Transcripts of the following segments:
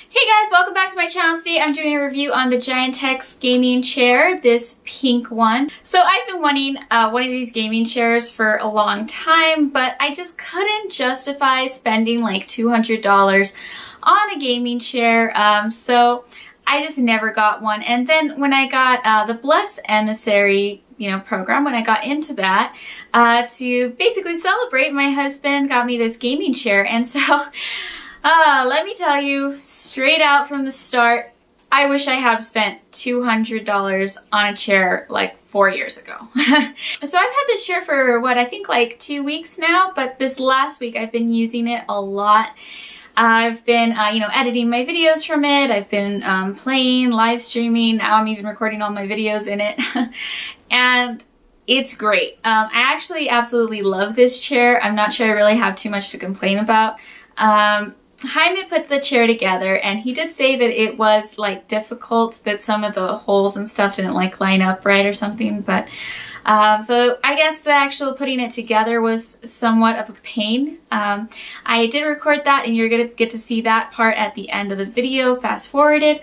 Hey guys, welcome back to my channel. Today I'm doing a review on the Giantex gaming chair, this pink one. So I've been wanting one of these gaming chairs for a long time, but I just couldn't justify spending like $200 on a gaming chair. So I just never got one. And then when I got the Bless Emissary program, when I got into that, to basically celebrate, my husband got me this gaming chair. And so let me tell you straight out from the start, I wish I had spent $200 on a chair like 4 years ago. So I've had this chair for what, I think like 2 weeks now, but this last week I've been using it a lot. I've been, editing my videos from it. I've been playing, live streaming. Now I'm even recording all my videos in it. And it's great. I actually absolutely love this chair. I'm not sure I really have too much to complain about. Jaime put the chair together and he did say that it was like difficult, that some of the holes and stuff didn't like line up right or something, but so I guess the actual putting it together was somewhat of a pain. I did record that and you're gonna get to see that part at the end of the video, fast forwarded.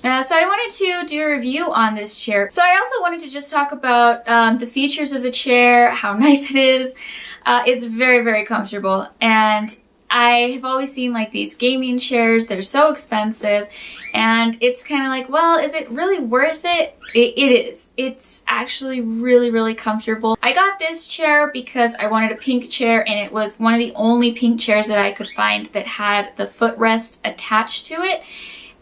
So I wanted to do a review on this chair. So I also wanted to just talk about the features of the chair, how nice it is. It's very, very comfortable, and I have always seen like these gaming chairs, they're so expensive, and it's kind of like, well, is it really worth it? It is. It's actually really, really comfortable. I got this chair because I wanted a pink chair, and it was one of the only pink chairs that I could find that had the footrest attached to it.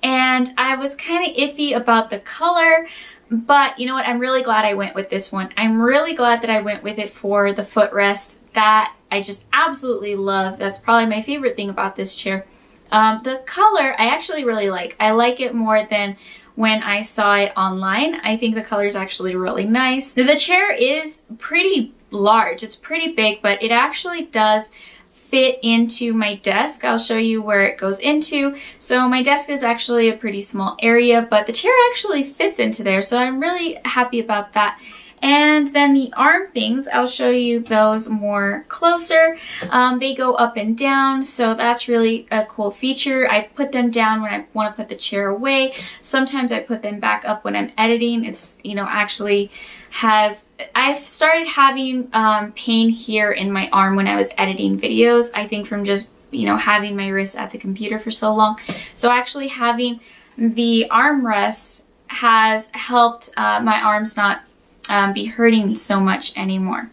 And I was kind of iffy about the color, but you know what? I'm really glad I went with this one. I'm really glad that I went with it for the footrest. That I just absolutely love. That's probably my favorite thing about this chair. The color I actually really like. I like it more than when I saw it online. I think the color is actually really nice. The chair is pretty large. It's pretty big, but it actually does fit into my desk. I'll show you where it goes into. So my desk is actually a pretty small area, but the chair actually fits into there. So I'm really happy about that. And then the arm things, I'll show you those more closer. They go up and down, so that's really a cool feature. I put them down when I want to put the chair away. Sometimes I put them back up when I'm editing. It's, actually I've started having pain here in my arm when I was editing videos, I think from just, having my wrist at the computer for so long. So actually having the armrest has helped my arms not be hurting so much anymore.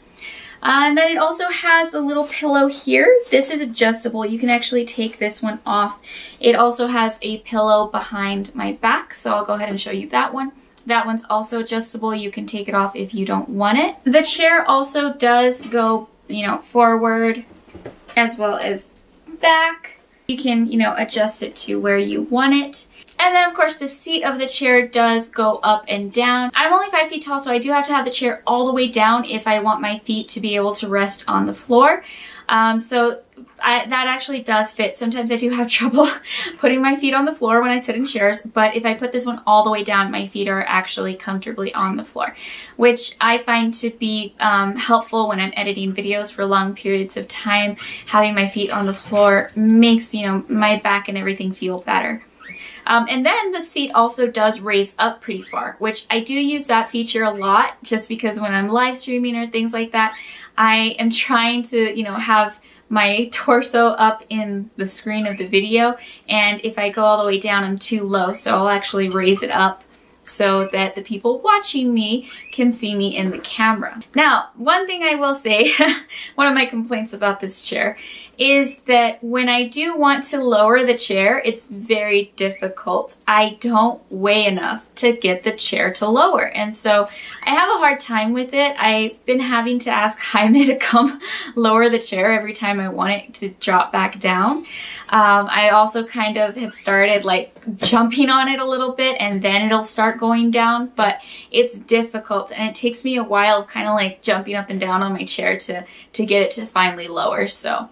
And then it also has the little pillow here. This is adjustable. You can actually take this one off. It also has a pillow behind my back, so I'll go ahead and show you that one. That one's also adjustable. You can take it off if you don't want it. The chair also does go, forward as well as back. You can, adjust it to where you want it. And then, of course, the seat of the chair does go up and down. I'm only 5 feet tall, so I do have to have the chair all the way down if I want my feet to be able to rest on the floor. That actually does fit. Sometimes I do have trouble putting my feet on the floor when I sit in chairs, but if I put this one all the way down, my feet are actually comfortably on the floor, which I find to be helpful when I'm editing videos for long periods of time. Having my feet on the floor makes, my back and everything feel better. And then the seat also does raise up pretty far, which I do use that feature a lot just because when I'm live streaming or things like that, I am trying to, have my torso up in the screen of the video. And if I go all the way down, I'm too low. So I'll actually raise it up so that the people watching me can see me in the camera. Now, one thing I will say, one of my complaints about this chair is that when I do want to lower the chair, it's very difficult. I don't weigh enough to get the chair to lower. And so I have a hard time with it. I've been having to ask Jaime to come lower the chair every time I want it to drop back down. I also kind of have started like jumping on it a little bit and then it'll start going down, but it's difficult and it takes me a while of kind of like jumping up and down on my chair to get it to finally lower. So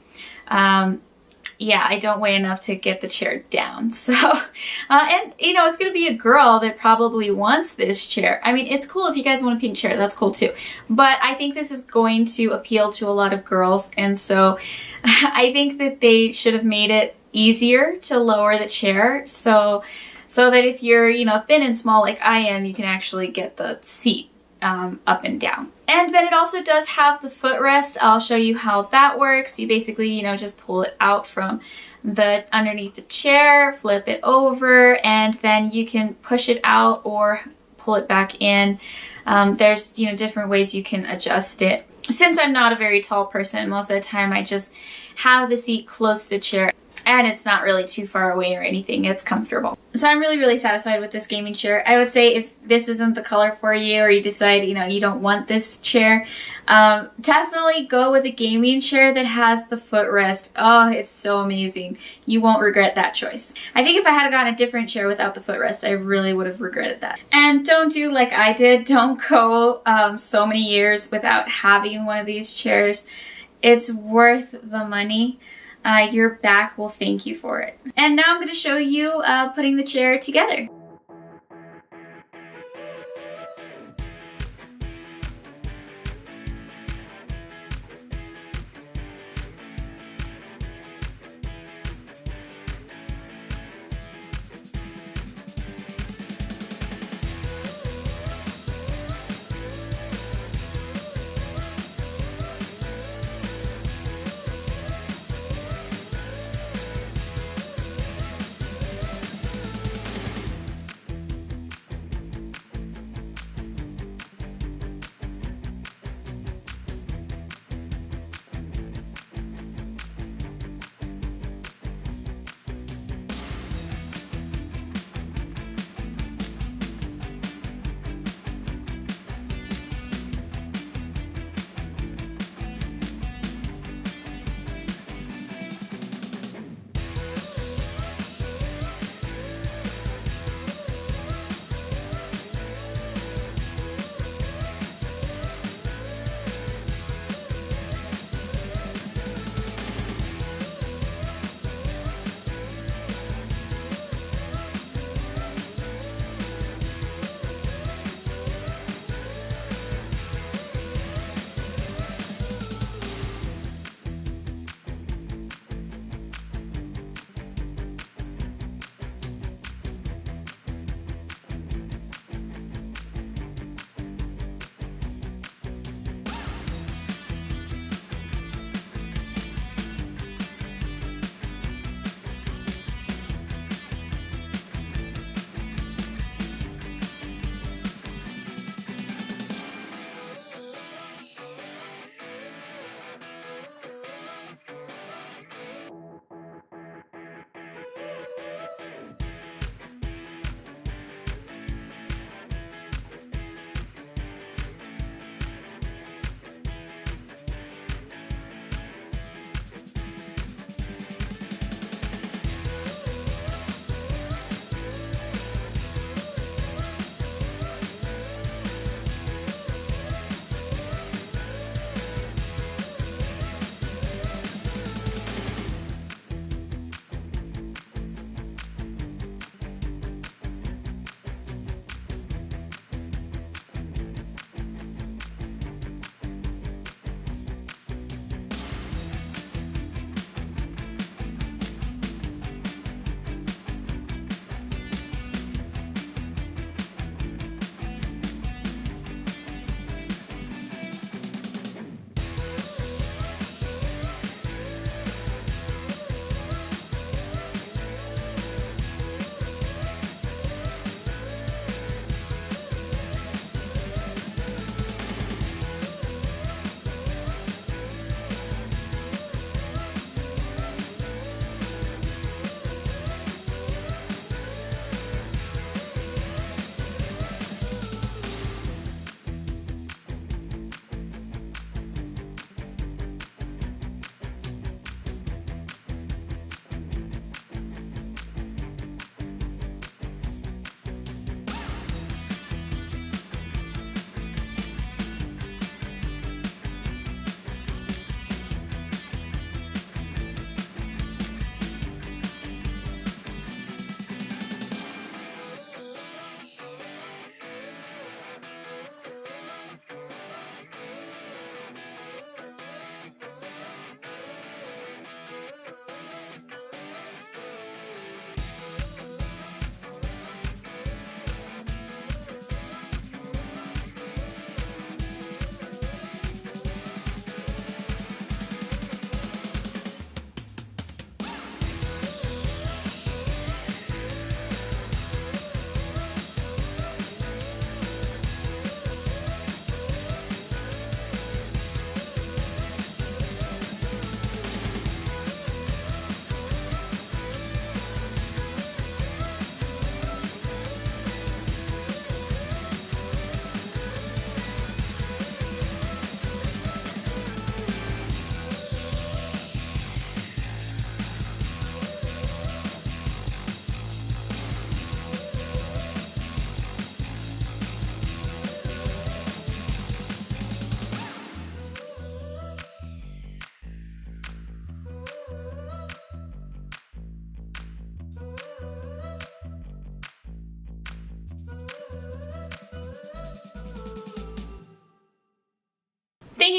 yeah, I don't weigh enough to get the chair down. So, and it's going to be a girl that probably wants this chair. I mean, it's cool if you guys want a pink chair, that's cool too. But I think this is going to appeal to a lot of girls. And so I think that they should have made it easier to lower the chair. So that if you're, you know, thin and small like I am, you can actually get the seat up and down. And then it also does have the footrest. I'll show you how that works. You basically, you know, just pull it out from the underneath the chair, flip it over, and then you can push it out or pull it back in. There's, you know, different ways you can adjust it. Since I'm not a very tall person, most of the time I just have the seat close to the chair, and it's not really too far away or anything. It's comfortable. So I'm really, really satisfied with this gaming chair. I would say if this isn't the color for you, or you decide, you know, you don't want this chair, definitely go with a gaming chair that has the footrest. Oh, it's so amazing. You won't regret that choice. I think if I had gotten a different chair without the footrest, I really would have regretted that. And don't do like I did. Don't go so many years without having one of these chairs. It's worth the money. Your back will thank you for it. And now I'm going to show you putting the chair together.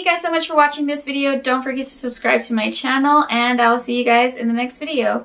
you guys so much for watching this video. Don't forget to subscribe to my channel, and I'll see you guys in the next video.